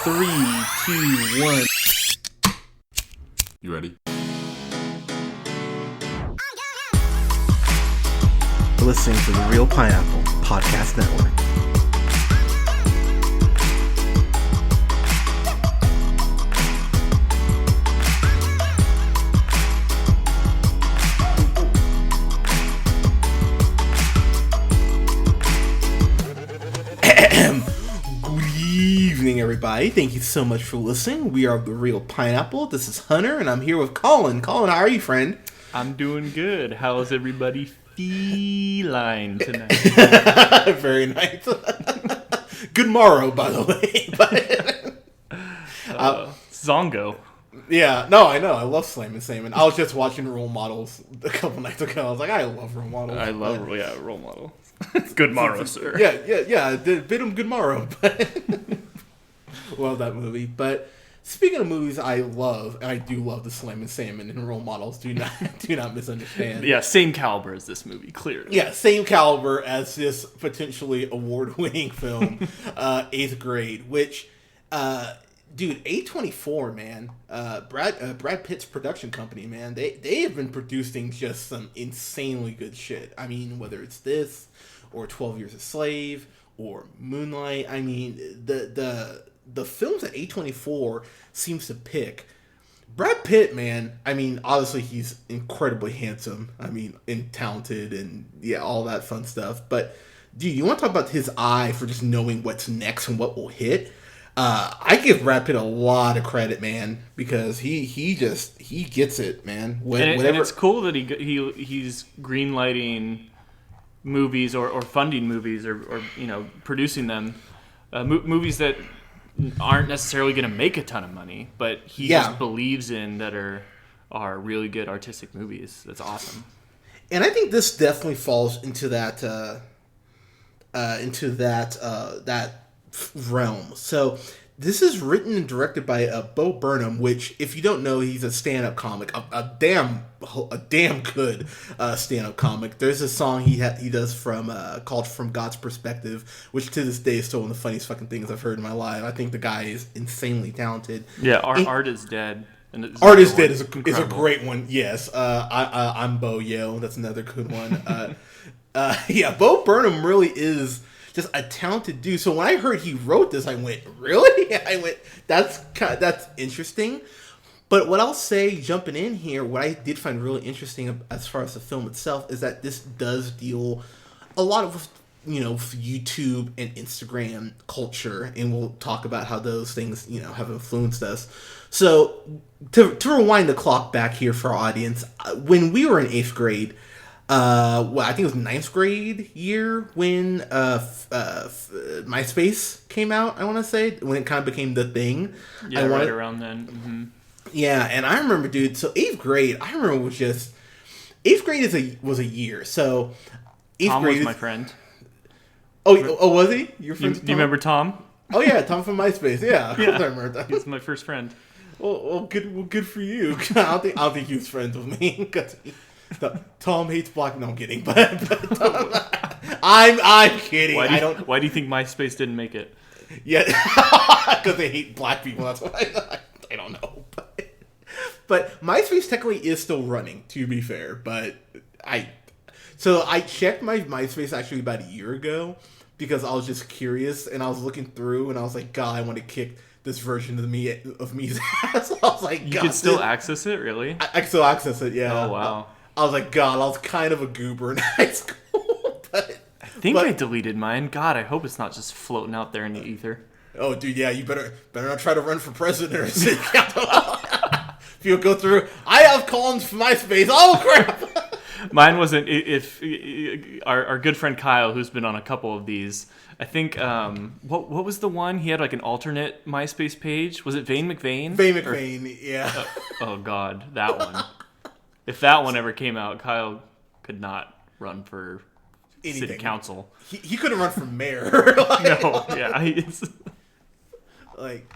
3, 2, 1. You ready? Listening to the Real Pineapple Podcast Network. Good evening, everybody. Thank you so much for listening. We are the Real Pineapple. This is Hunter, and I'm here with Colin. Colin, how are you, friend? I'm doing good. How's everybody feeling tonight? Very nice. Good morrow, by the way. Zongo. Yeah, no, I know. I love Slam and Salmon. I was just watching Role Models a couple nights ago. I was like, I love Role Models. I love role model. Good morrow, sir. Yeah. Bid him good morrow. Love that movie. But speaking of movies I love, and I do love the Slam and Salmon and Role Models. Do not misunderstand. Yeah, same caliber as this movie, clearly. Yeah, same caliber as this potentially award-winning film, Eighth Grade, which, dude, A24, man, Brad Pitt's production company, man, they have been producing just some insanely good shit. I mean, whether it's this, or 12 Years a Slave, or Moonlight, I mean, the films that A24 seems to pick, Brad Pitt, man, I mean, obviously he's incredibly handsome, I mean, and talented, and yeah, all that fun stuff, but, dude, you want to talk about his eye for just knowing what's next and what will hit? I give Brad Pitt a lot of credit, man, because he gets it, man. And it's cool that he's greenlighting movies or funding movies or producing them, movies that aren't necessarily going to make a ton of money, but he just believes in that are really good artistic movies. That's awesome. And I think this definitely falls into that realm. So this is written and directed by Bo Burnham, which, if you don't know, he's a stand-up comic, a damn good stand-up comic. There's a song he does called "From God's Perspective," which to this day is still one of the funniest fucking things I've heard in my life. I think the guy is insanely talented. Yeah, Art is Dead. Art is Dead is a great one. Yes, I'm Bo Yo. That's another good one. Bo Burnham really is just a talented dude. So when I heard he wrote this, I went, really? I went, that's interesting. But what I'll say, jumping in here, what I did find really interesting as far as the film itself is that this does deal a lot with, YouTube and Instagram culture, and we'll talk about how those things, have influenced us. So to rewind the clock back here for our audience, when we were in 8th grade, I think it was 9th grade year when MySpace came out, I want to say, when it kind of became the thing. Yeah, right around then. Mm-hmm. Yeah, and I remember, dude, so 8th grade, I remember was 8th grade was a year, so 8th Tom grade was my friend. Oh, was he? Your friend? Do you remember Tom? Oh, yeah, Tom from MySpace, yeah. I remember that. He's my first friend. Well, good for you. I don't think he was friends with me, because Tom hates black. No, I'm kidding. But Tom, I'm kidding. Why do you think MySpace didn't make it? Yeah, because they hate black people. That's why I don't know. But MySpace technically is still running, to be fair. But I checked my MySpace actually about a year ago because I was just curious, and I was looking through, and I was like, God, I want to kick this version of me's ass. I was like, God, you can still access it, really? I can still access it. Yeah. Oh wow. I was like, God, I was kind of a goober in high school, but I think I deleted mine. God, I hope it's not just floating out there in the ether. Oh, dude, yeah, you better not try to run for president or city council. If you go through, I have Colin's for MySpace. Oh crap! Mine wasn't. If our good friend Kyle, who's been on a couple of these, I think what was the one he had, like an alternate MySpace page? Was it Vane McVane? Vane McVane, yeah. Oh God, that one. If that one ever came out, Kyle could not run for city council. He couldn't run for mayor. No, yeah. Like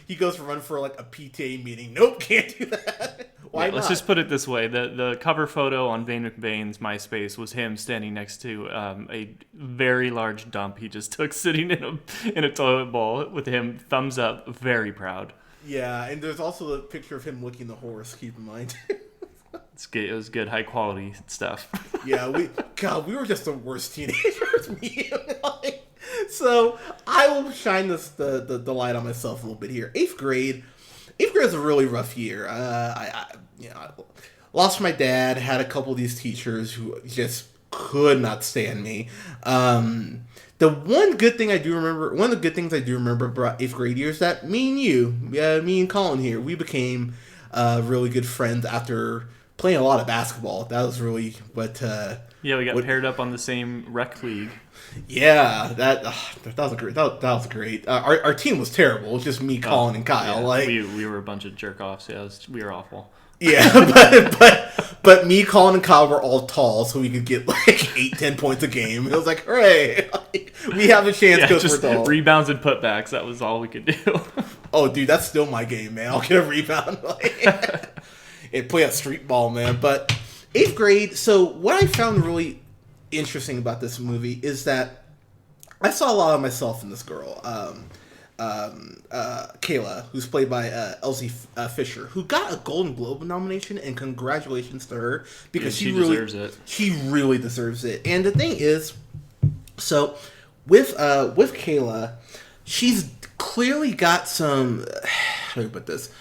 he goes to run for like a PTA meeting. Nope, can't do that. Why not? Let's just put it this way: the cover photo on Vane McBain's MySpace was him standing next to a very large dump he just took, sitting in a toilet bowl with him thumbs up, very proud. Yeah, and there's also a picture of him licking the horse. Keep in mind. It's good. It was good, high quality stuff. Yeah, we were just the worst teenagers. Me and so I will shine the light on myself a little bit here. Eighth grade was a really rough year. I lost my dad. Had a couple of these teachers who just could not stand me. The one good thing I do remember, one of the good things I do remember about eighth grade year is that me and Colin here, we became really good friends after playing a lot of basketball. That was really what. We got paired up on the same rec league. Yeah, that was great. That was great. Our team was terrible. It was just me, Colin, and Kyle. Yeah, we were a bunch of jerk offs. Yeah, we were awful. Yeah, but me, Colin, and Kyle were all tall, so we could get like 8-10 points a game. It was like, hooray! We have a chance because we're tall. Rebounds and putbacks. That was all we could do. Oh, dude, that's still my game, man. I'll get a rebound. And play that street ball, man. But eighth grade. So what I found really interesting about this movie is that I saw a lot of myself in this girl. Kayla, who's played by Elsie Fisher, who got a Golden Globe nomination, and congratulations to her because she really deserves it. She really deserves it. And the thing is, so with Kayla, she's clearly got some. How do I put this?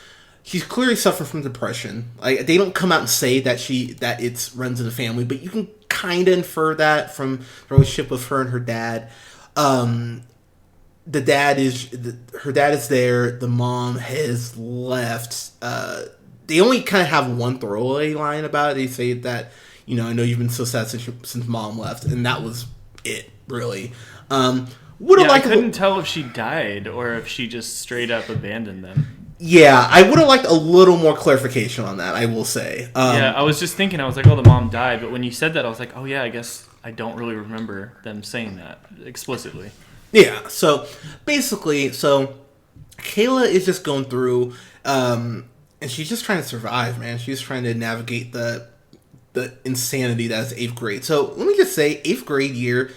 She's clearly suffering from depression. Like, they don't come out and say that it's runs in the family, but you can kind of infer that from the relationship with her and her dad. Her dad is there. The mom has left. They only kind of have one throwaway line about it. They say that, I know you've been so sad since mom left, and that was it, really. I couldn't tell if she died or if she just straight up abandoned them. Yeah, I would have liked a little more clarification on that, I will say. I was just thinking, I was like, oh, the mom died. But when you said that, I was like, oh, yeah, I guess I don't really remember them saying that explicitly. Yeah, so basically, Kayla is just going through, and she's just trying to survive, man. She's trying to navigate the insanity that is eighth grade. So let me just say, eighth grade year,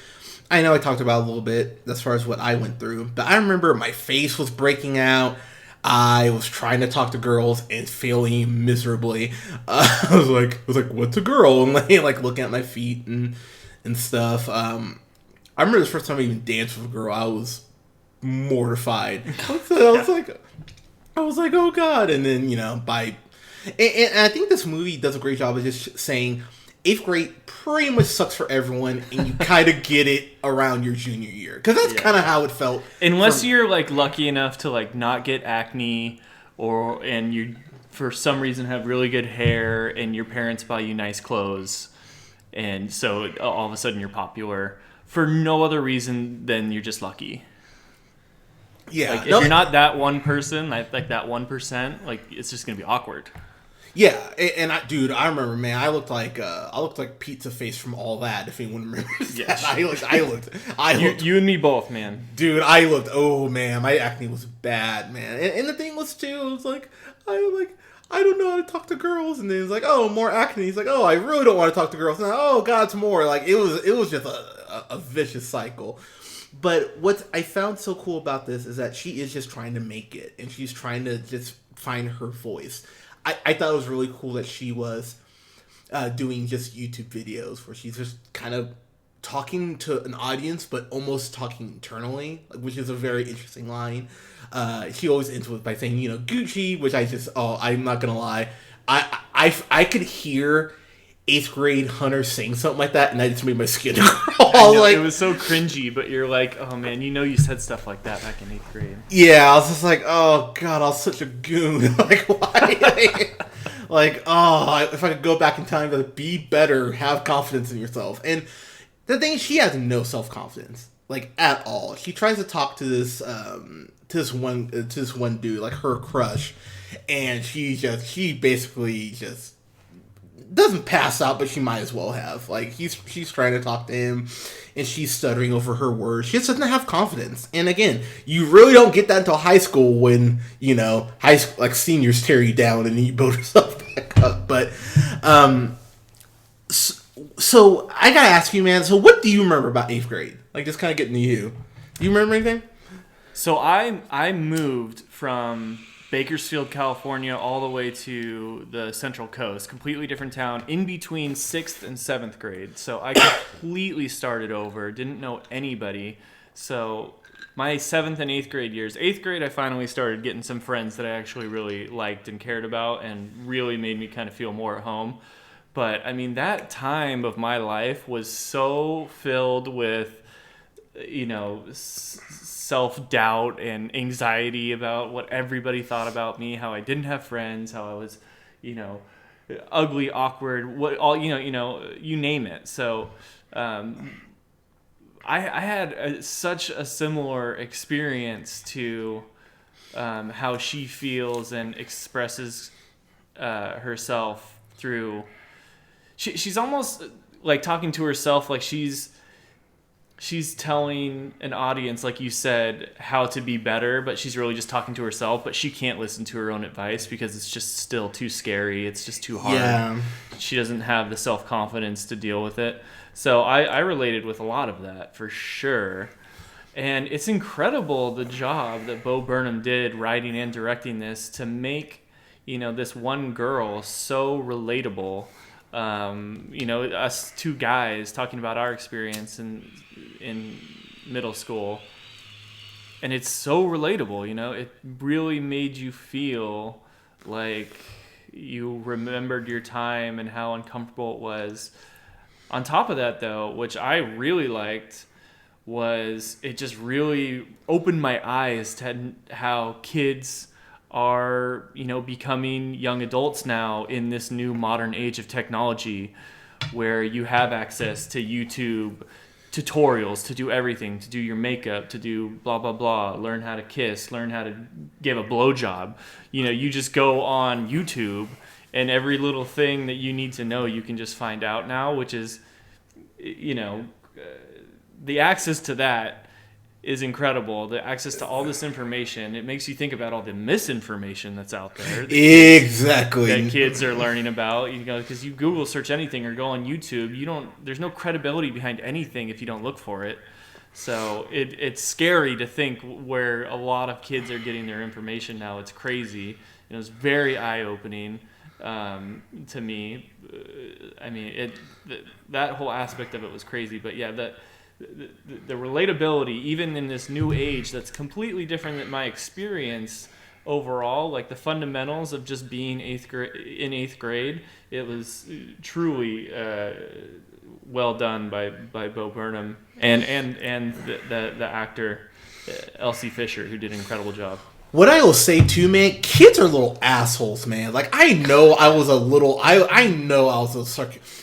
I know I talked about a little bit as far as what I went through, but I remember my face was breaking out. I was trying to talk to girls and failing miserably. I was like, what's a girl? And like looking at my feet and stuff. I remember the first time I even danced with a girl. I was mortified. I was like, oh god. And then and I think this movie does a great job of just saying eighth grade pretty much sucks for everyone, and you kind of get it around your junior year, because that's kind of how it felt. Unless you're like lucky enough to like not get acne, and you for some reason have really good hair, and your parents buy you nice clothes, and so all of a sudden you're popular for no other reason than you're just lucky. Yeah, like if you're not that one person, like that 1%, like it's just gonna be awkward. Yeah, and I remember, man, I looked like Pizza Face from All That. If anyone remembers that, I looked. You and me both, man. Dude, I looked. Oh man, my acne was bad, man. And the thing was too, it was like I don't know how to talk to girls, and then it's like, oh, more acne. He's like, oh, I really don't want to talk to girls. And oh god, it's more. Like it was just a vicious cycle. But what I found so cool about this is that she is just trying to make it, and she's trying to just find her voice. I thought it was really cool that she was doing just YouTube videos where she's just kind of talking to an audience, but almost talking internally, which is a very interesting line. She always ends with by saying, Gucci, which I'm not gonna lie, I could hear 8th grade Hunter saying something like that, and that just made my skin crawl. It was so cringy, but you're like, oh man, you said stuff like that back in 8th grade. Yeah, I was just like, oh god, I was such a goon. Like, why? If I could go back in time, to be better, have confidence in yourself. And the thing is, she has no self-confidence, like, at all. She tries to talk to this one dude, like her crush, and she basically just doesn't pass out, but she might as well have. Like, she's trying to talk to him, and she's stuttering over her words. She just doesn't have confidence. And again, you really don't get that until high school, when, high school, like, seniors tear you down and you build yourself back But so I gotta ask you, man. So what do you remember about 8th grade? Like, just kind of getting to you. Do you remember anything? So I moved from Bakersfield, California, all the way to the Central Coast, completely different town, in between 6th and 7th grade. So I completely started over, didn't know anybody. So my 7th and 8th grade years, 8th grade, I finally started getting some friends that I actually really liked and cared about and really made me kind of feel more at home. But I mean, that time of my life was so filled with, self-doubt and anxiety about what everybody thought about me, how I didn't have friends, how I was, ugly, awkward, you name it. So I had such a similar experience to how she feels and expresses herself through. She's almost like talking to herself, like she's telling an audience, like you said, how to be better, but she's really just talking to herself, but she can't listen to her own advice because it's just still too scary. It's just too hard. Yeah. She doesn't have the self-confidence to deal with it. So I related with a lot of that for sure. And it's incredible the job that Bo Burnham did writing and directing this to make, this one girl so relatable. Us two guys talking about our experience in middle school, and it's so relatable. It really made you feel like you remembered your time and how uncomfortable it was. On top of that, though, which I really liked, was it just really opened my eyes to how kids are, becoming young adults now in this new modern age of technology, where you have access to YouTube tutorials to do everything, to do your makeup, to do blah, blah, blah, learn how to kiss, learn how to give a blowjob. You just go on YouTube and every little thing that you need to know, you can just find out now, which is, the access to that is incredible. The access to all this information, it makes you think about all the misinformation that's out there. Exactly. That kids are learning about, because you Google search anything or go on YouTube, there's no credibility behind anything if you don't look for it. So it's scary to think where a lot of kids are getting their information now. It's crazy. It's very eye-opening to me. That whole aspect of it was crazy. But yeah, the relatability, even in this new age that's completely different than my experience overall, like the fundamentals of just being in 8th grade, it was truly well done by Bo Burnham and the actor Elsie Fisher, who did an incredible job. What I will say too, man, kids are little assholes, man. Like, I know I was a little, I know I was a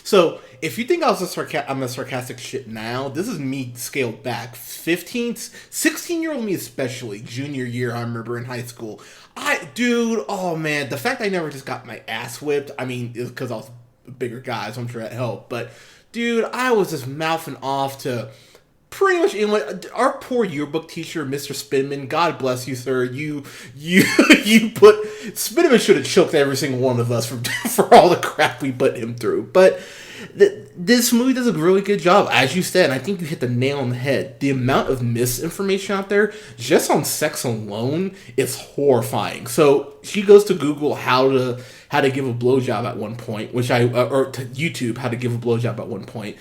so if you think I'm a sarcastic shit now, this is me scaled back. 16-year-old me especially, junior year, I remember in high school. Oh man, the fact I never just got my ass whipped, I mean, it's because I was a bigger guy, so I'm sure that helped. But, dude, I was just mouthing off to pretty much anyone. Our poor yearbook teacher, Mr. Spinman, God bless you, sir. You put, Spinman should have choked every single one of us for all the crap we put him through. But this movie does a really good job, as you said, and I think you hit the nail on the head. The amount of misinformation out there, just on sex alone, is horrifying. So she goes to Google how to give a blowjob at one point, or to YouTube how to give a blowjob at one point.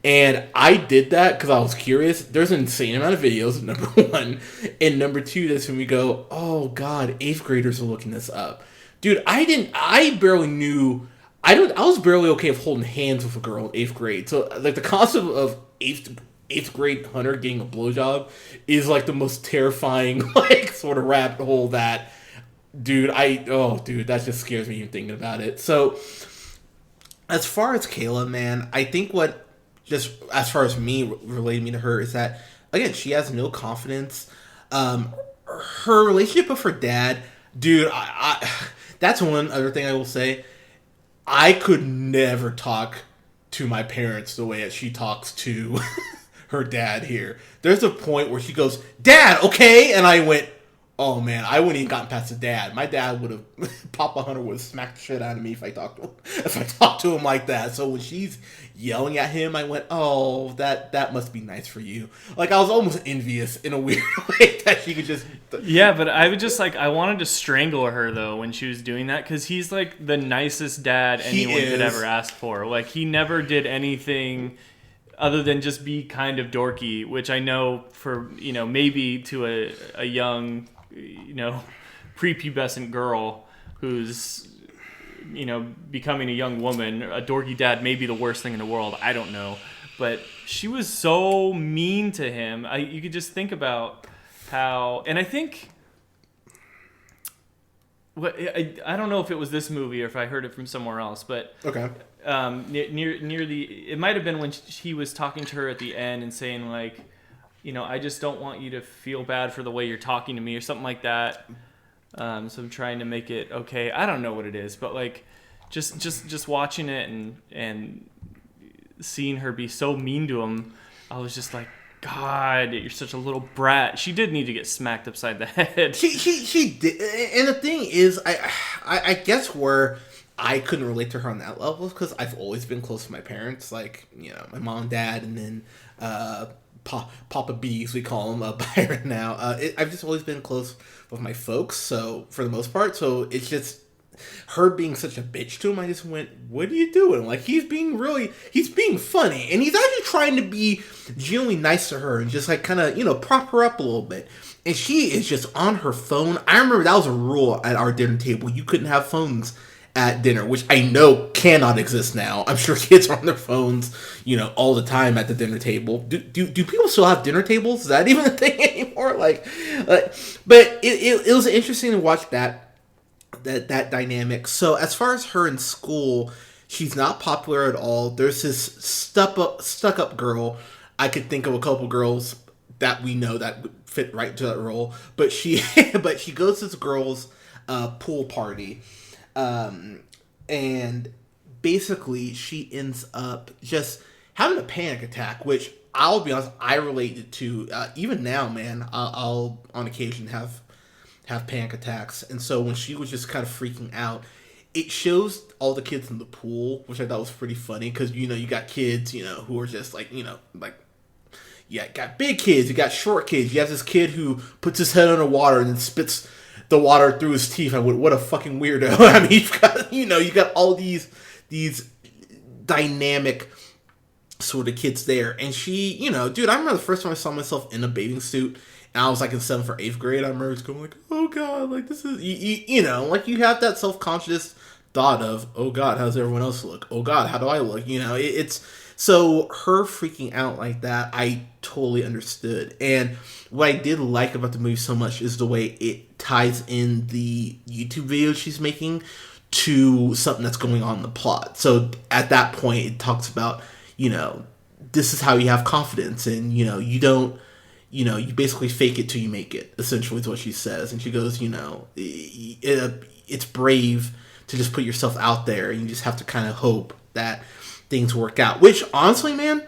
And I did that because I was curious. There's an insane amount of videos, number one. And number two, that's when we go, oh God, 8th graders are looking this up. Dude, I barely knew. I was barely okay with holding hands with a girl in 8th grade. So, like, the concept of 8th grade Hunter getting a blowjob is, like, the most terrifying, like, sort of rabbit hole that, dude, that just scares me even thinking about it. So, as far as Kayla, man, I think what, just as far as me, relating me to her, is that, again, she has no confidence. Her relationship with her dad, dude, that's one other thing I will say. I could never talk to my parents the way that she talks to her dad here. There's a point where she goes, "Dad, okay?" And I went, Oh man, I wouldn't even gotten past the dad. My dad would have, Papa Hunter would have smacked the shit out of me if I talked to him like that. So when she's yelling at him, I went, oh, that must be nice for you. Like I was almost envious in a weird way that she could just. Yeah, but I would just like I wanted to strangle her though when she was doing that because he's like the nicest dad anyone could ever ask for. Like he never did anything other than just be kind of dorky, which I know for maybe to a young prepubescent girl who's becoming a young woman, a dorky dad may be the worst thing in the world. I don't know, but she was so mean to him. You could just think about how, and I think I don't know if it was this movie or if I heard it from somewhere else, but okay. Near it might have been when he was talking to her at the end and saying like, I just don't want you to feel bad for the way you're talking to me or something like that. So I'm trying to make it okay. I don't know what it is, but like, just watching it and seeing her be so mean to him, I was just like, God, you're such a little brat. She did need to get smacked upside the head. She did, and the thing is, I guess where I couldn't relate to her on that level because I've always been close to my parents, like my mom and dad, and then Papa B, as we call him, Byron now. I've just always been close with my folks, so for the most part, so it's just her being such a bitch to him. I just went, what are you doing? Like he's being funny, and he's actually trying to be genuinely nice to her and just like kind of prop her up a little bit. And she is just on her phone. I remember that was a rule at our dinner table. You couldn't have phones at dinner, which I know cannot exist now. I'm sure kids are on their phones, all the time at the dinner table. Do people still have dinner tables? Is that even a thing anymore? But it was interesting to watch that dynamic. So as far as her in school, she's not popular at all. There's this stuck up girl. I could think of a couple girls that we know that would fit right into that role. But she goes to this girl's pool party. And basically she ends up just having a panic attack, which I'll be honest, I related to, even now, man, I'll on occasion have panic attacks. And so when she was just kind of freaking out, it shows all the kids in the pool, which I thought was pretty funny. Cause you got kids, who are just like, you got big kids, you got short kids. You have this kid who puts his head under water and then spits the water through his teeth. I went, what a fucking weirdo. I mean, you got all these dynamic sort of kids there. And she, dude, I remember the first time I saw myself in a bathing suit, and I was like in 7th or 8th grade. I remember just going like, oh God, like this is, like you have that self-conscious thought of, oh God, how does everyone else look? Oh God, how do I look? It's, so her freaking out like that, I totally understood. And what I did like about the movie so much is the way it ties in the YouTube video she's making to something that's going on in the plot. So at that point, it talks about, this is how you have confidence, and, you don't, you basically fake it till you make it, essentially is what she says. And she goes, it's brave to just put yourself out there, and you just have to kind of hope that things work out, which honestly, man,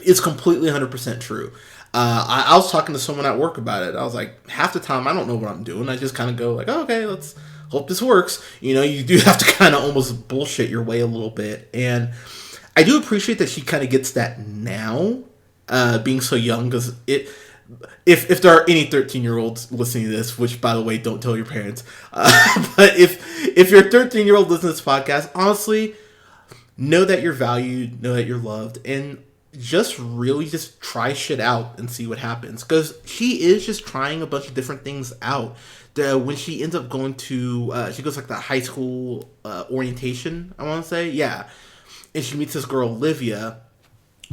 is completely 100% true. I was talking to someone at work about it. I was like, half the time I don't know what I'm doing. I just kind of go like, oh, okay, let's hope this works. You do have to kind of almost bullshit your way a little bit. And I do appreciate that she kind of gets that now, being so young, because if there are any 13-year-olds listening to this, which by the way, don't tell your parents, but if you're a 13-year-old listening to this podcast, honestly, know that you're valued, know that you're loved, and just really just try shit out and see what happens. Because she is just trying a bunch of different things out. When she ends up going to, she goes like the high school orientation, I want to say, yeah. And she meets this girl, Olivia,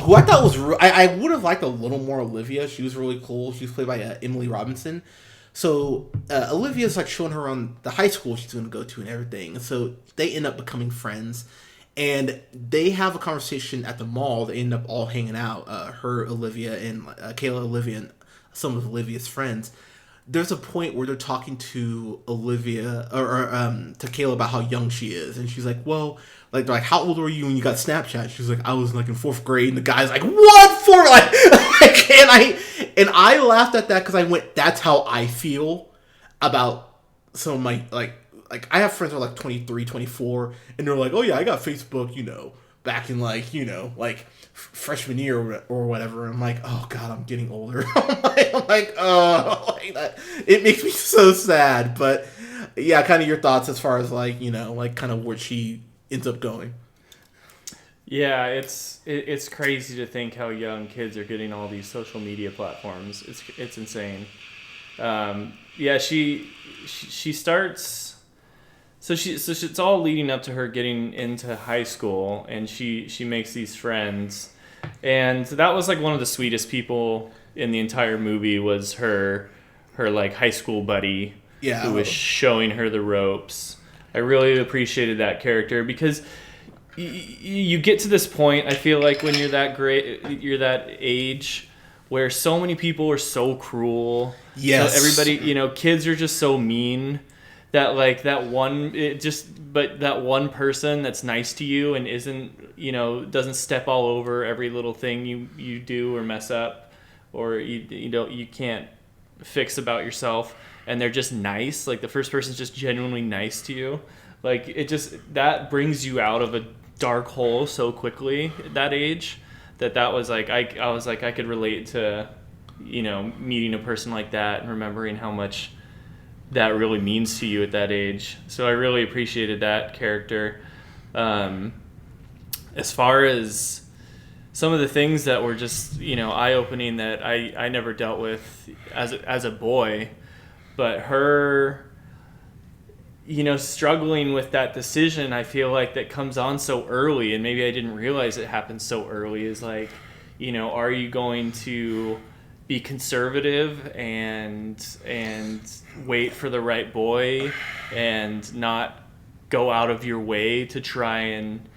who I thought was, I would have liked a little more Olivia. She was really cool. She was played by Emily Robinson. So Olivia's like showing her around the high school she's going to go to and everything. And so they end up becoming friends. And they have a conversation at the mall. They end up all hanging out. Her, Olivia, and Kayla, Olivia, and some of Olivia's friends. There's a point where they're talking to Olivia or to Kayla about how young she is, and she's like, "Well, like, they're like, how old were you when you got Snapchat?" She's like, "I was like in 4th grade," and the guy's like, "What for?" And I laughed at that because I went, "That's how I feel about some of my like I have friends who are like 23, 24, and they're like, oh yeah, I got Facebook, back in like freshman year or whatever. I'm like, oh god, I'm getting older. I'm like, oh, like that. It makes me so sad. But yeah, kind of your thoughts as far as like like kind of where she ends up going. Yeah, it's crazy to think how young kids are getting all these social media platforms. It's insane. Yeah, she starts. So it's all leading up to her getting into high school, and she makes these friends, and that was like one of the sweetest people in the entire movie was her like high school buddy, who was showing her the ropes. I really appreciated that character because you get to this point. I feel like when you're that age, where so many people are so cruel. Yes, so everybody, kids are just so mean. That like that one person that's nice to you and isn't doesn't step all over every little thing you do or mess up or you can't fix about yourself, and they're just nice, like the first person's just genuinely nice to you, like it just that brings you out of a dark hole so quickly at that age. That was like I was like I could relate to meeting a person like that and remembering how much that really means to you at that age. So I really appreciated that character. As far as some of the things that were just eye-opening that I never dealt with as a boy, but her struggling with that decision, I feel like that comes on so early, and maybe I didn't realize it happened so early, is like, are you going to be conservative and wait for the right boy and not go out of your way to try and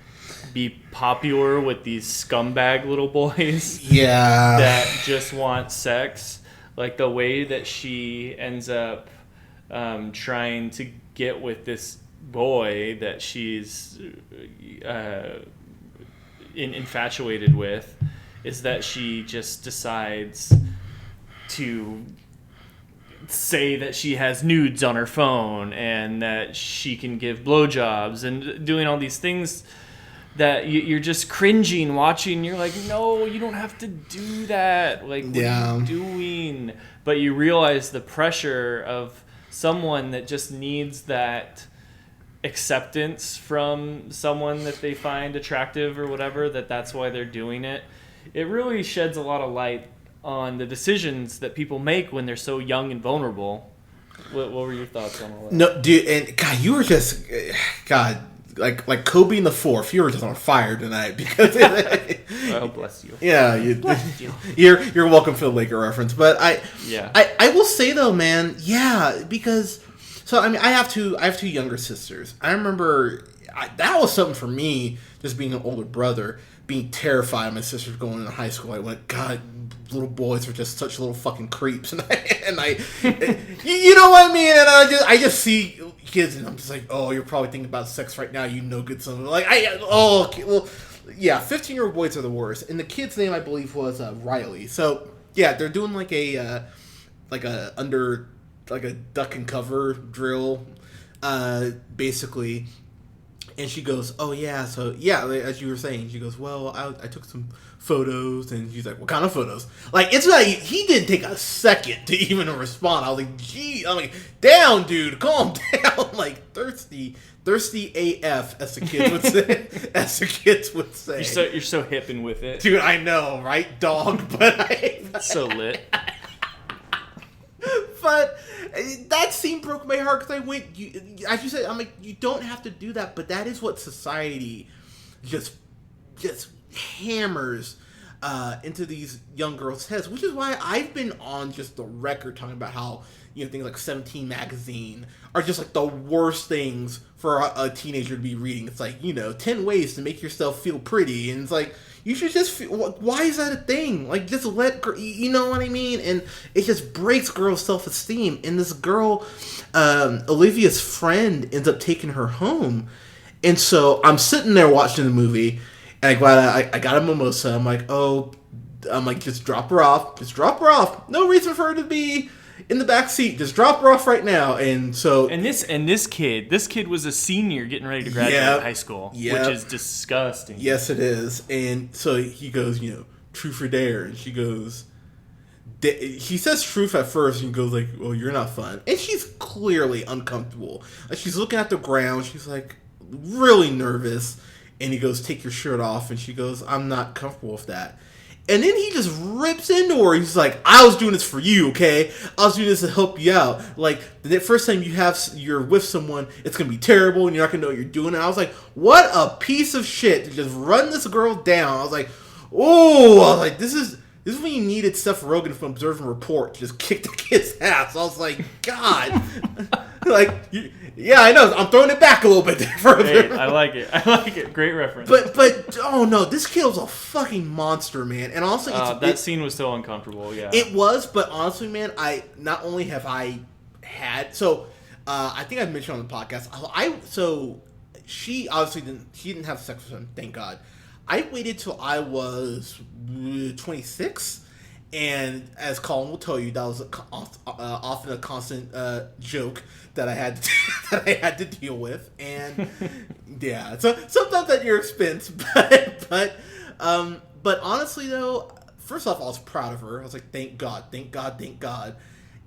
be popular with these scumbag little boys that just want sex? Like the way that she ends up trying to get with this boy that she's infatuated with is that she just decides to say that she has nudes on her phone and that she can give blowjobs and doing all these things that you're just cringing watching. You're like, no, you don't have to do that. Like, what are you doing? But you realize the pressure of someone that just needs that acceptance from someone that they find attractive or whatever, that's why they're doing it. It really sheds a lot of light on the decisions that people make when they're so young and vulnerable. What were your thoughts on all that? No, dude, and God, you were just like Kobe in the fourth. You were just on fire tonight because. Oh, bless you. Yeah, bless you. You're welcome for the Laker reference, but I will say though, man, because I mean I have two younger sisters. I remember that was something for me, just being an older brother, being terrified of my sisters going into high school. I went, God, little boys are just such little fucking creeps, and I you know what I mean? And I just see kids, and I'm just like, oh, you're probably thinking about sex right now, you no good son. Like okay, well, yeah, 15-year-old boys are the worst. And the kid's name, I believe, was Riley. So yeah, they're doing like a duck and cover drill, basically. And she goes, oh, yeah, so, yeah, as you were saying, she goes, well, I took some photos, and she's like, what kind of photos? Like, it's like, he didn't take a second to even respond. I was like, gee, I'm like, down, dude, calm down. Like, thirsty AF, as the kids would say. You're so hip and with it. Dude, I know, right, dog? But so lit. But that scene broke my heart because I went, as you said, I'm like, you don't have to do that, but that is what society just hammers into these young girls' heads, which is why I've been on just the record talking about how things like 17 magazine are just like the worst things for a teenager to be reading. It's like 10 ways to make yourself feel pretty, and it's like, you should just feel, why is that a thing? Like, just let, you know what I mean? And it just breaks girls' self-esteem. And this girl, Olivia's friend, ends up taking her home. And so I'm sitting there watching the movie, and I got a mimosa. I'm like, just drop her off. Just drop her off. No reason for her to be, in the back seat. Just drop her off right now. And so And this kid was a senior getting ready to graduate high school, which is disgusting. Yes, it is. And so he goes, truth or dare, and she goes. He says truth at first, and he goes like, "Well, you're not fun," and she's clearly uncomfortable. Like, she's looking at the ground. She's like really nervous, and he goes, "Take your shirt off," and she goes, "I'm not comfortable with that." And then he just rips into her. He's like, "I was doing this for you, okay? I was doing this to help you out. Like, the first time you're with someone, it's gonna be terrible, and you're not gonna know what you're doing." And I was like, "What a piece of shit to just run this girl down." I was like, "Oh," I was like, "This is when you needed Seth Rogen from Observe and Report to just kick the kid's ass." I was like, God. Yeah, I know. I'm throwing it back a little bit further. Hey, I like it. Great reference. But oh no, this kid was a fucking monster, man. And also, that scene was so uncomfortable. Yeah, it was. But honestly, man, I not only have I had I think I've mentioned on the podcast. She obviously didn't have sex with him. Thank God. I waited till I was 26, and as Colin will tell you, that was often a constant joke that I had to deal with, and yeah, so sometimes at your expense. But honestly though, first off, I was proud of her. I was like, thank God.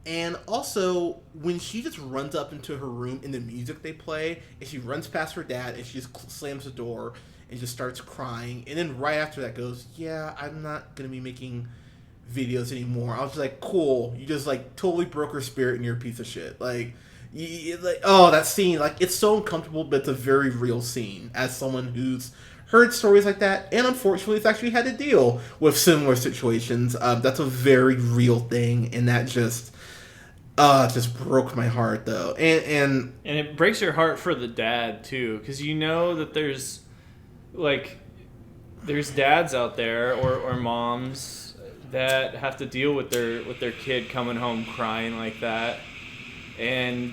And also, when she just runs up into her room and the music they play, and she runs past her dad, and she just slams the door and just starts crying, and then right after that goes, "Yeah, I'm not gonna be making videos anymore." I was just like, cool, you just like totally broke her spirit and you're a piece of shit. Like, that scene, like, it's so uncomfortable, but it's a very real scene. As someone who's heard stories like that, and unfortunately it's actually had to deal with similar situations, that's a very real thing, and that just broke my heart though. And it breaks your heart for the dad too, because that there's dads out there or moms that have to deal with their kid coming home crying like that, and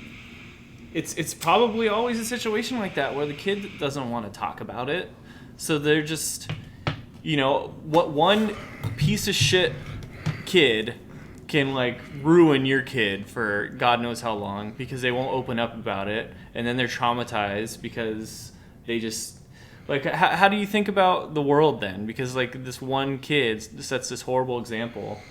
it's probably always a situation like that where the kid doesn't want to talk about it, so they're just what one piece of shit kid can like ruin your kid for God knows how long because they won't open up about it, and then they're traumatized because they just like, how do you think about the world then? Because like this one kid sets this horrible example.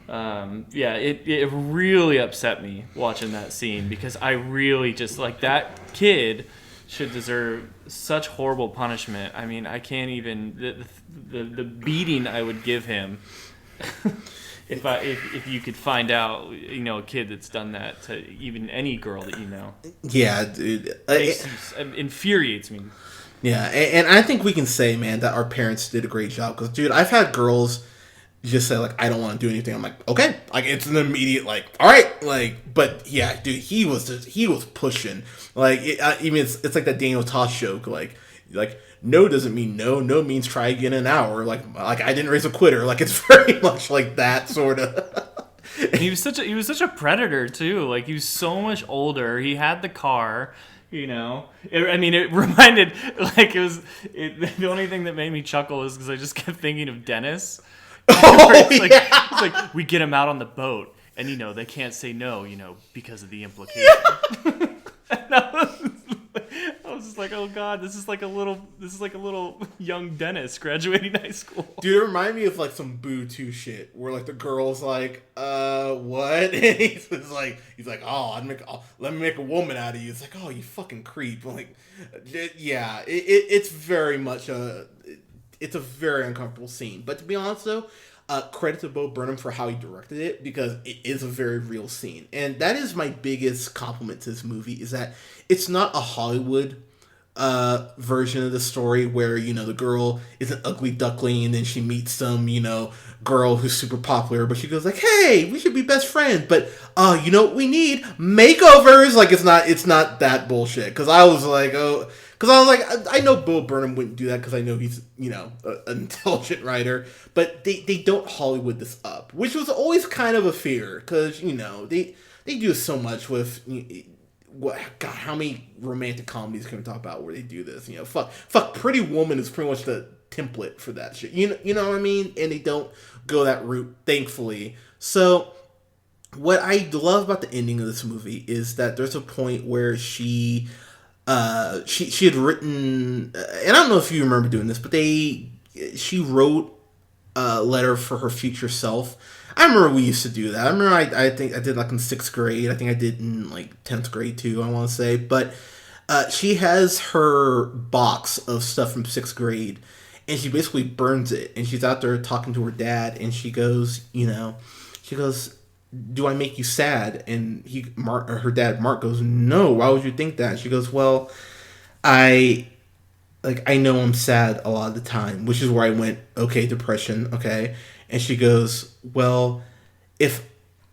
It really upset me watching that scene, because I really just like, that kid should deserve such horrible punishment. I mean, I can't even the beating I would give him if you could find out a kid that's done that to even any girl that you know. Yeah, dude, it infuriates me. Yeah, and I think we can say, man, that our parents did a great job. Because, dude, I've had girls just say, like, I don't want to do anything. I'm like, okay. Like, it's an immediate, like, all right. Like, but, yeah, dude, he was pushing. Like, it's like that Daniel Tosh joke. Like, no doesn't mean no. No means try again in an hour. Like I didn't raise a quitter. Like, it's very much like that, sort of. He was such a predator, too. Like, he was so much older. He had the car. It reminded, like, the only thing that made me chuckle is because I just kept thinking of Dennis. It's like, we get him out on the boat, and, they can't say no, because of the implication. I was just like, oh God, this is like a little young Dennis graduating high school. Dude, it reminded me of like some Boo 2 shit where like the girl's like, what? And he's like, let me make a woman out of you. It's like, oh, you fucking creep. Like, yeah, it's very much it's a very uncomfortable scene. But to be honest though, credit to Bo Burnham for how he directed it, because it is a very real scene. And that is my biggest compliment to this movie, is that it's not a Hollywood version of the story where, the girl is an ugly duckling and then she meets some, girl who's super popular, but she goes like, hey, we should be best friends. But, what we need? Makeovers! Like, it's not that bullshit. Because I was like, I know Bo Burnham wouldn't do that because I know he's, an intelligent writer. But they don't Hollywood this up, which was always kind of a fear, because, they do so much with... God, how many romantic comedies can we talk about where they do this? Fuck, Pretty Woman is pretty much the template for that shit. You know what I mean? And they don't go that route, thankfully. So, what I love about the ending of this movie is that there's a point where she had written, and I don't know if you remember doing this, but she wrote a letter for her future self. I remember we used to do that. I remember I think I did like in 6th grade. I think I did in like 10th grade too, I want to say. But she has her box of stuff from 6th grade, and she basically burns it. And she's out there talking to her dad, and she goes, "Do I make you sad?" And her dad, Mark, goes, "No, why would you think that?" She goes, "Well, I know I'm sad a lot of the time," which is where I went, okay, depression, okay. And she goes, "Well, if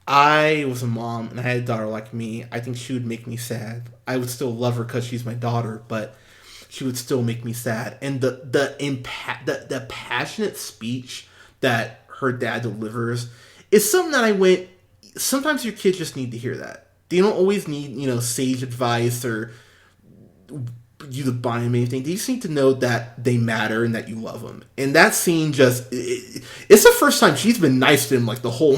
I was a mom and I had a daughter like me, I think she would make me sad. I would still love her because she's my daughter, but she would still make me sad." And the passionate speech that her dad delivers is something that I went, sometimes your kids just need to hear that. They don't always need, sage advice or you to buy them anything. They just need to know that they matter and that you love them. And that scene it's the first time she's been nice to him like the whole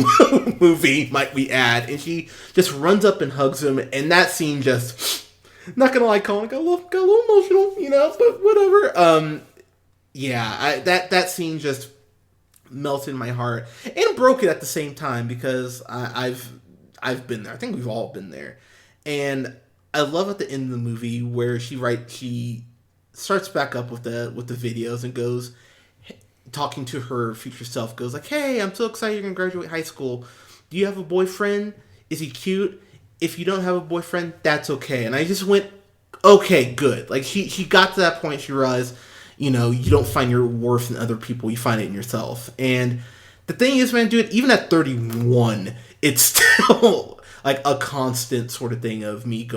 movie, might we add. And she just runs up and hugs him. And that scene just, not gonna lie, Colin, got a little emotional, but whatever. That scene just melted my heart and broke it at the same time, because I've been there. I think we've all been there. And I love at the end of the movie where she starts back up with the videos and goes, talking to her future self, goes like, "Hey, I'm so excited you're gonna graduate high school. Do you have a boyfriend? Is he cute? If you don't have a boyfriend, that's okay." And I just went, okay, good. Like she got to that point. She realized, you don't find your worth in other people, you find it in yourself. And the thing is, man, dude, even at 31, it's still like a constant sort of thing of me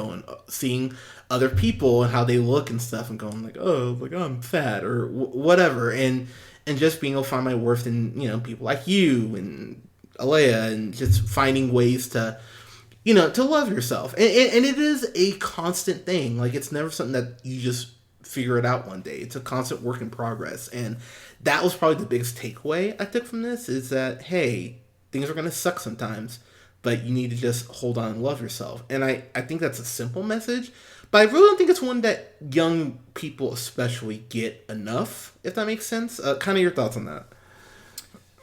seeing other people and how they look and stuff, and going like, oh, like I'm fat or whatever, and just being able to find my worth in people like you and Alea, and just finding ways to to love yourself, and it is a constant thing. Like, it's never something that you just figure it out one day. It's a constant work in progress, and that was probably the biggest takeaway I took from this, is that, hey, things are gonna suck sometimes, but you need to just hold on and love yourself. And I think that's a simple message, but I really don't think it's one that young people especially get enough, if that makes sense. Kind of your thoughts on that?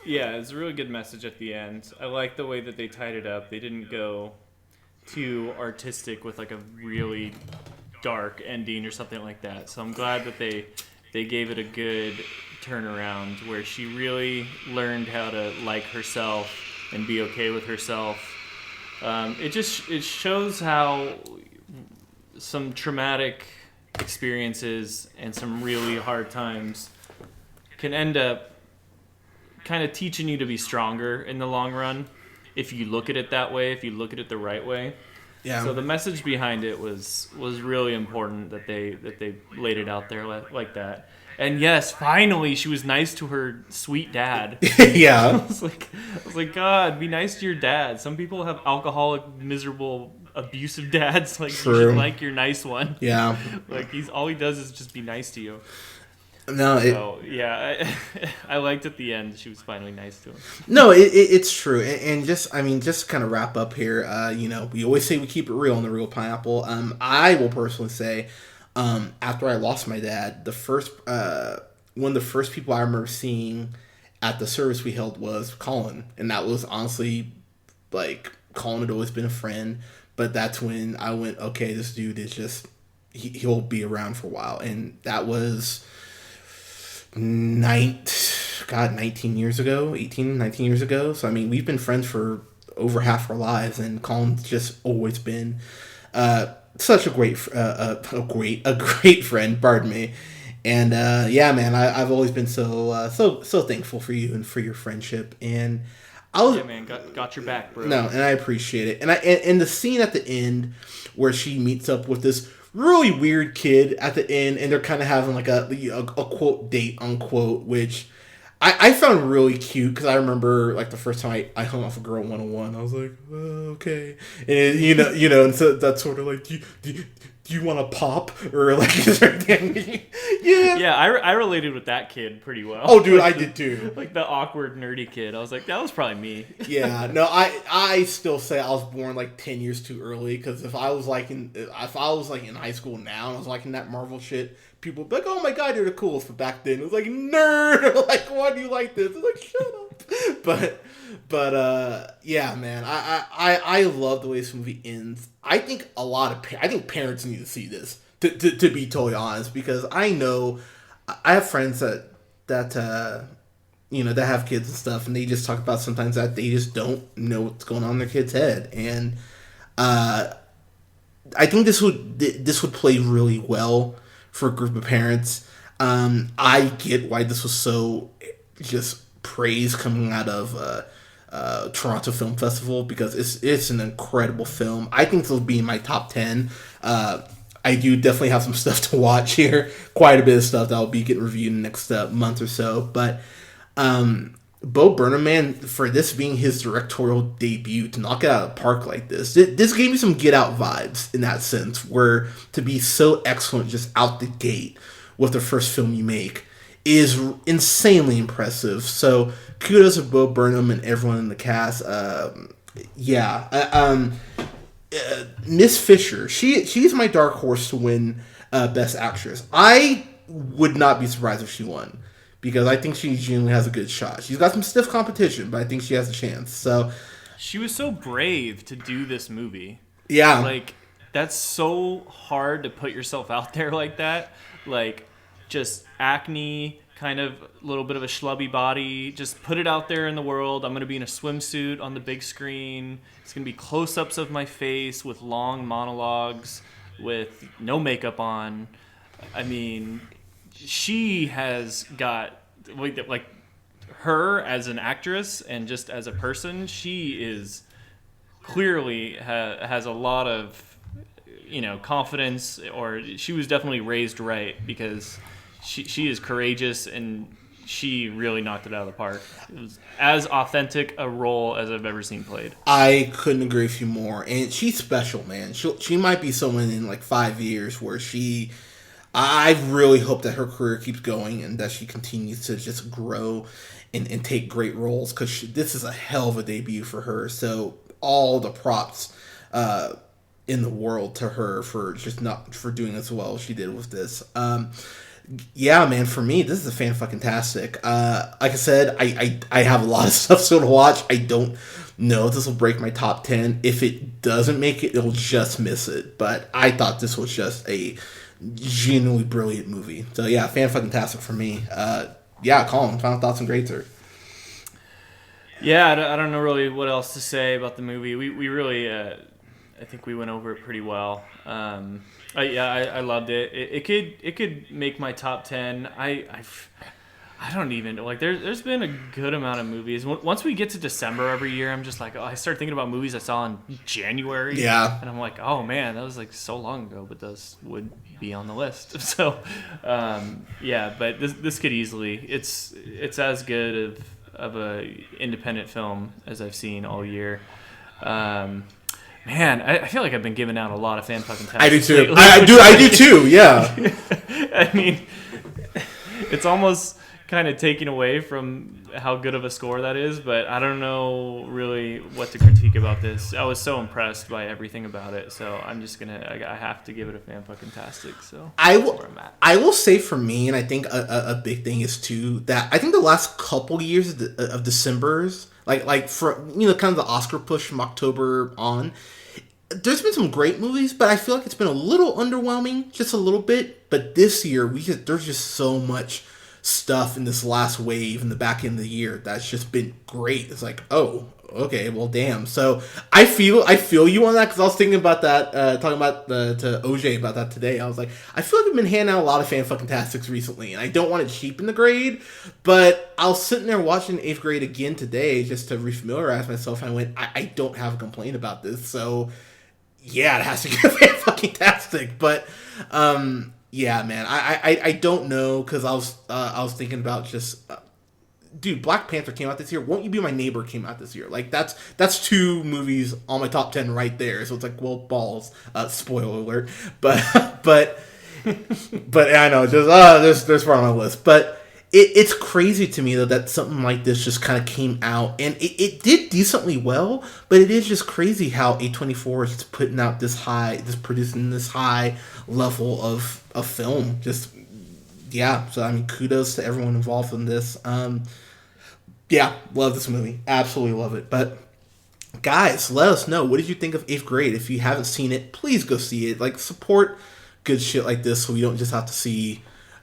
Yeah, it's a really good message at the end. I like the way that they tied it up. They didn't go too artistic with like a really dark ending or something like that. So I'm glad that they gave it a good turnaround where she really learned how to like herself and be okay with herself. It shows how some traumatic experiences and some really hard times can end up kind of teaching you to be stronger in the long run, if you look at it that way, if you look at it the right way. Yeah. So the message behind it was really important that they laid it out there like that. And yes, finally, she was nice to her sweet dad. Yeah. I was like, God, be nice to your dad. Some people have alcoholic, miserable, abusive dads. Like, True. You should like your nice one. Yeah. Like, all he does is just be nice to you. No, I liked at the end she was finally nice to him. No, it's true, and just kind of wrap up here. We always say we keep it real on the Real Pineapple. I will personally say, after I lost my dad, one of the first people I remember seeing at the service we held was Colin, and that was honestly, like, Colin had always been a friend, but that's when I went, okay, this dude is just he'll be around for a while, and that was 19 years ago, 18, 19 years ago. So, I mean, we've been friends for over half our lives, and Colin's just always been such a great friend, pardon me. And, yeah, man, I've always been so thankful for you and for your friendship. And yeah, man, got your back, bro. No, and I appreciate it. And the scene at the end where she meets up with this really weird kid at the end, and they're kind of having like a quote date unquote, which I found really cute, because I remember like the first time I hung off a girl 101, I was like, oh, okay, and and so that's sort of like, do do you want to pop? Or like, is there anything? Yeah. Yeah, I related with that kid pretty well. Oh, dude, I did too. Like the awkward, nerdy kid. I was like, that was probably me. Yeah, no, I still say I was born like 10 years too early, because if I was like in high school now and I was liking that Marvel shit, people would be like, oh my god, you're the coolest. But back then it was like, nerd. Like, why do you like this? It's like, shut up. But yeah, man, I love the way this movie ends. I think I think parents need to see this, to be totally honest, because I know I have friends that that have kids and stuff, and they just talk about sometimes that they just don't know what's going on in their kid's head, and I think this would play really well for a group of parents. I get why this was so just praise coming out of Toronto Film Festival, because it's an incredible film. I think this will be in my top 10. I do definitely have some stuff to watch here, quite a bit of stuff that will be getting reviewed in the next month or so. But Bo Burnham, man, for this being his directorial debut, to knock it out of the park like this gave me some Get Out vibes in that sense, where to be so excellent just out the gate with the first film you make is insanely impressive. So kudos to Bo Burnham and everyone in the cast. Miss Fisher, she's my dark horse to win Best Actress. I would not be surprised if she won, because I think she genuinely has a good shot. She's got some stiff competition, but I think she has a chance. So She was so brave to do this movie. yeah, Like, that's so hard to put yourself out there like that. Like, just acne, kind of a little bit of a schlubby body. Just put it out there in the world. I'm going to be in a swimsuit on the big screen. It's going to be close-ups of my face with long monologues with no makeup on. I mean, she has got, like, her as an actress and just as a person, she is clearly has a lot of, confidence, or she was definitely raised right, because she is courageous, and she really knocked it out of the park. It was as authentic a role as I've ever seen played. I couldn't agree with you more. And she's special, man. She might be someone in like 5 years where I really hope that her career keeps going and that she continues to just grow and take great roles, because this is a hell of a debut for her. So all the props in the world to her for doing as well as she did with this. Yeah, man, for me, this is a fan-fucking-tastic. Like I said, I have a lot of stuff still to watch. I don't know if this will break my top 10. If it doesn't make it, it'll just miss it. But I thought this was just a genuinely brilliant movie. So yeah, fan-fucking-tastic for me. Yeah, Colin, final thoughts and grades, sir. Yeah, I don't know really what else to say about the movie. We really, I think we went over it pretty well. I loved it. It could make my top 10. I don't even like. There's been a good amount of movies. Once we get to December every year, I'm just like, I start thinking about movies I saw in January. Yeah, and I'm like, oh man, that was like so long ago, but those would be on the list. So, yeah, but this could easily. It's as good of a independent film as I've seen all year. Man, I feel like I've been giving out a lot of fan-fucking-tastic. I do too. Lately. I do too, yeah. I mean, it's almost kind of taking away from how good of a score that is, but I don't know really what to critique about this. I was so impressed by everything about it, so I'm just gonna. I have to give it a fan-fucking-tastic. So I will say for me, and I think a big thing is too that I think the last couple years of December's. Like for kind of the Oscar push from October on, there's been some great movies, but I feel like it's been a little underwhelming, just a little bit. But this year, there's just so much stuff in this last wave in the back end of the year that's just been great. It's like, oh, okay, well, damn. So I feel you on that, because I was thinking about that, talking about to OJ about that today. I was like, I feel like I've been handing out a lot of fan-fucking-tastics recently, and I don't want to cheapen the grade, but I was sitting there watching 8th grade again today just to refamiliarize myself, and I went, I don't have a complaint about this, so yeah, it has to get fan-fucking-tastic, but yeah, man, I don't know, because I was thinking about just dude, Black Panther came out this year. Won't You Be My Neighbor came out this year. Like that's 2 movies on my top 10 right there. So it's like, well, balls. Spoiler alert. But I know there's part on my list. But it's crazy to me though that something like this just kind of came out, and it did decently well. But it is just crazy how A24 is putting out producing this high level of film. Just yeah. So I mean, kudos to everyone involved in this. Yeah, love this movie. Absolutely love it. But guys, let us know, what did you think of 8th Grade? If you haven't seen it, please go see it. Like, support good shit like this so we don't just have to see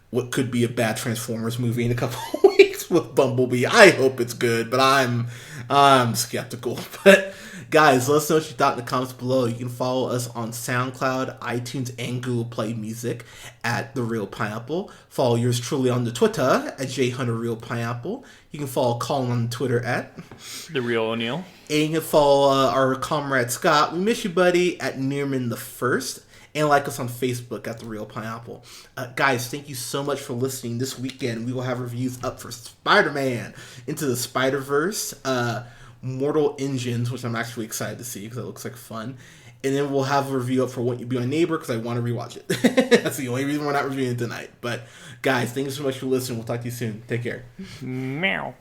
what could be a bad Transformers movie in a couple of weeks with Bumblebee. I hope it's good, but I'm skeptical. But guys, let us know what you thought in the comments below. You can follow us on SoundCloud, iTunes, and Google Play Music at The Real Pineapple. Follow yours truly on the Twitter at JHunterRealPineapple. You can follow Colin on Twitter at The Real O'Neill. And you can follow our comrade Scott, we miss you buddy, at Nearman the First. And like us on Facebook at The Real Pineapple. Guys, thank you so much for listening. This weekend, we will have reviews up for Spider-Man Into the Spider-Verse, Mortal Engines, which I'm actually excited to see because it looks like fun. And then we'll have a review up for Won't You Be My Neighbor because I want to rewatch it. That's the only reason we're not reviewing it tonight. But guys, thank you so much for listening. We'll talk to you soon. Take care. Meow.